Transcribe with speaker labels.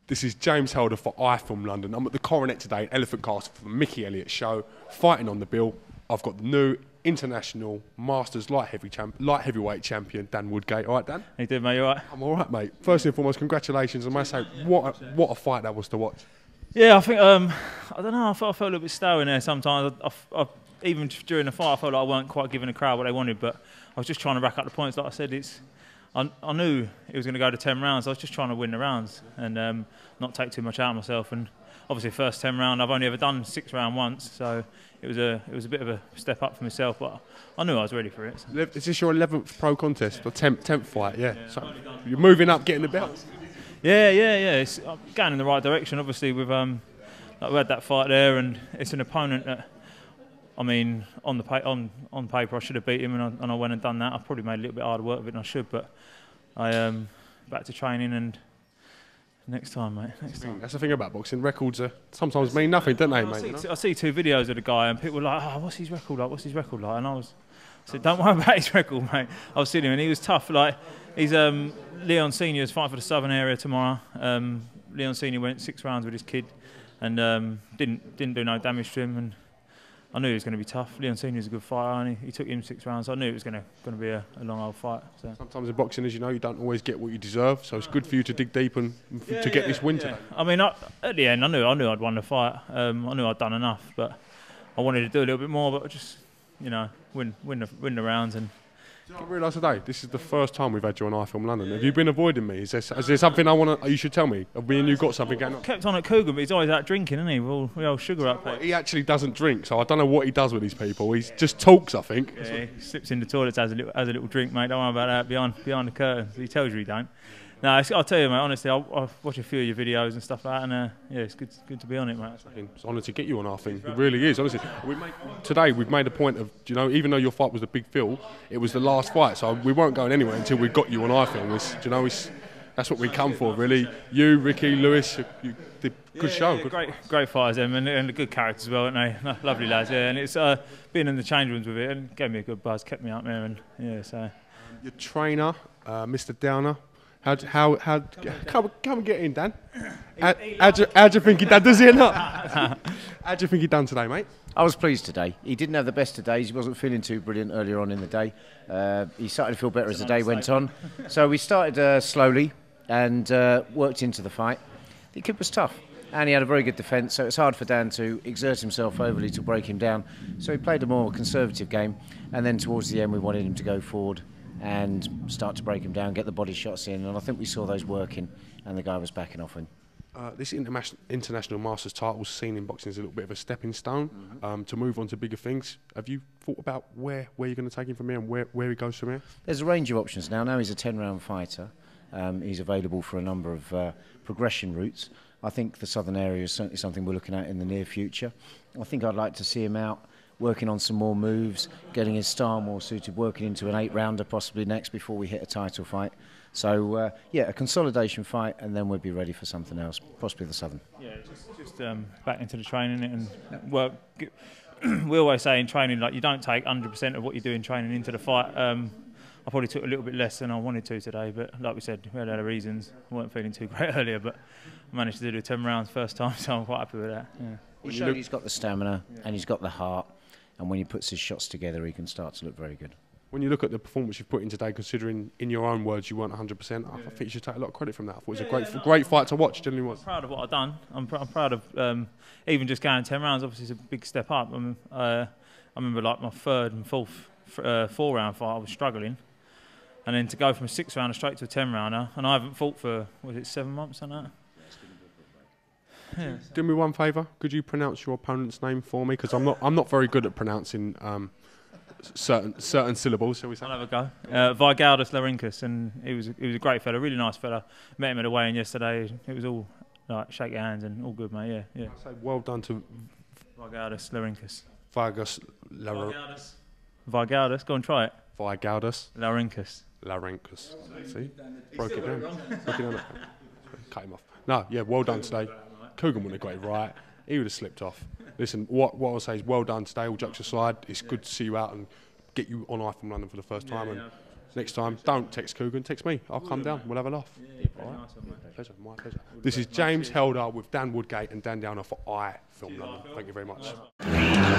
Speaker 1: This is James Helder for iFILM London. I'm at the Coronet today at Elephant Castle for the Mickey Elliott show. Fighting on the bill, I've got the new international Masters light heavyweight champion, Dan Woodgate. All right, Dan?
Speaker 2: How you doing, mate? You all right?
Speaker 1: I'm all right, mate. First and foremost, congratulations. I must say, what a fight that was to watch.
Speaker 2: Yeah, I think, I don't know, I felt a little bit stale in there sometimes. Even during the fight, I felt like I weren't quite giving the crowd what they wanted, but I was just trying to rack up the points. Like I said, I knew it was going to go to 10 rounds. I was just trying to win the rounds and not take too much out of myself. And obviously, first 10 round, I've only ever done 6 round once, so it was a bit of a step up for myself. But I knew I was ready for it. So.
Speaker 1: Is this your 11th pro contest or 10th fight? Yeah. So you're moving up, getting the belt.
Speaker 2: Yeah. It's going in the right direction. Obviously, we've like we had that fight there, and it's an opponent that. I mean, on paper, I should have beat him, and I went and done that. I probably made a little bit harder work of it than I should, but I back to training, and next time, mate. Next time.
Speaker 1: That's the thing about boxing. Records sometimes mean nothing, don't they, mate?
Speaker 2: I see 2 videos of the guy, and people are like, "Oh, what's his record like? What's his record like?" And I said, "Don't worry about his record, mate." I was seeing him, and he was tough. Like he's Leon Senior's fighting for the Southern area tomorrow. Leon Senior went 6 rounds with his kid, and didn't do no damage to him, and I knew he was going to be tough. Leon Senior's a good fighter, and he took him 6 rounds. So I knew it was going to be a long old fight. So.
Speaker 1: Sometimes in boxing, as you know, you don't always get what you deserve. So it's good for you to dig deep and to get this win today.
Speaker 2: I mean, at the end, I knew I'd won the fight. I knew I'd done enough, but I wanted to do a little bit more. But just win the rounds. And
Speaker 1: I realised today this is the first time we've had you on iFILM London. Have you been avoiding me? Is there something you should tell me? Have me and you got something going on?
Speaker 2: Kept on at Cougar, but he's always out drinking, isn't he? We all sugar up.
Speaker 1: He actually doesn't drink, so I don't know what he does with these people. He just talks, I think.
Speaker 2: Yeah, he slips in the toilets, has a little drink, mate. Don't worry about that. Behind the curtains, he tells you he don't. No, I'll tell you, mate. Honestly, I've watched a few of your videos and stuff like that, and yeah, it's good to be on it, mate.
Speaker 1: It's an honour to get you on our thing. It really is, honestly. Today we've made a point of, even though your fight was a big fill, it was the last fight, so we weren't going anywhere until we got you on iFILM. That's what we come for, really. You, Ricky, Lewis, good show.
Speaker 2: Great fighters, them, and good characters as well, aren't they? Lovely lads, yeah. And it's being in the change rooms with it and gave me a good buzz, kept me up there, and yeah. So
Speaker 1: your trainer, Mr. Downer. Come and get in, Dan. How do you think he done? Does he not? How do you think he done today, mate?
Speaker 3: I was pleased today. He didn't have the best of days. He wasn't feeling too brilliant earlier on in the day. He started to feel better as the day went on. So we started slowly and worked into the fight. The kid was tough, and he had a very good defence, so it's hard for Dan to exert himself overly to break him down. So he played a more conservative game, and then towards the end we wanted him to go forward and start to break him down, get the body shots in, and I think we saw those working, and the guy was backing off him.
Speaker 1: This international Masters title was seen in boxing as a little bit of a stepping stone to move on to bigger things. Have you thought about where you're going to take him from here and where he goes from here?
Speaker 3: There's a range of options now. Now he's a 10-round fighter. He's available for a number of progression routes. I think the southern area is certainly something we're looking at in the near future. I think I'd like to see him out working on some more moves, getting his style more suited, working into an 8-rounder possibly next before we hit a title fight. So, yeah, a consolidation fight, and then we'll be ready for something else, possibly the Southern.
Speaker 2: Yeah, just back into the training and work. We always say in training, like, you don't take 100% of what you do in training into the fight. I probably took a little bit less than I wanted to today, but like we said, we had other reasons. I weren't feeling too great earlier, but I managed to do 10 rounds first time, so I'm quite happy with that. Yeah.
Speaker 3: He showed he's got the stamina and he's got the heart, and when he puts his shots together, he can start to look very good.
Speaker 1: When you look at the performance you've put in today, considering in your own words you weren't 100%, I think you should take a lot of credit from that. I thought it was a great fight to watch, genuinely was.
Speaker 2: I'm proud of what I've done. I'm proud of even just going 10 rounds. Obviously, it's a big step up. I remember like my 3rd and 4th 4-round fight, I was struggling. And then to go from a 6-rounder straight to a 10-rounder, and I haven't fought for, was it 7 months on that? Yeah.
Speaker 1: Do me one favour. Could you pronounce your opponent's name for me? Because I'm not very good at pronouncing certain syllables. Shall we say?
Speaker 2: I'll have a go. Laurinkus, and he was a great fella, really nice fella. Met him at a weigh-in yesterday. It was all like shake your hands and all good, mate. Yeah.
Speaker 1: So well done to
Speaker 2: Laurinkus.
Speaker 1: Vargaldas.
Speaker 2: Go and try it.
Speaker 1: Vargaldas.
Speaker 2: Laurinkus.
Speaker 1: See, broke it down. Cut him off. No, yeah, well done today. Coogan wouldn't have got it right. He would have slipped off. Listen, what I'll say is well done today, all jokes aside. It's good to see you out and get you on iFILM London for the first time. And next time, don't text Coogan, text me. I'll come down. We'll have a laugh. All right?
Speaker 2: Nice one, mate.
Speaker 1: Pleasure, my pleasure. This is James Helder with Dan Woodgate and Dan Downer for iFILM London. Thank you very much.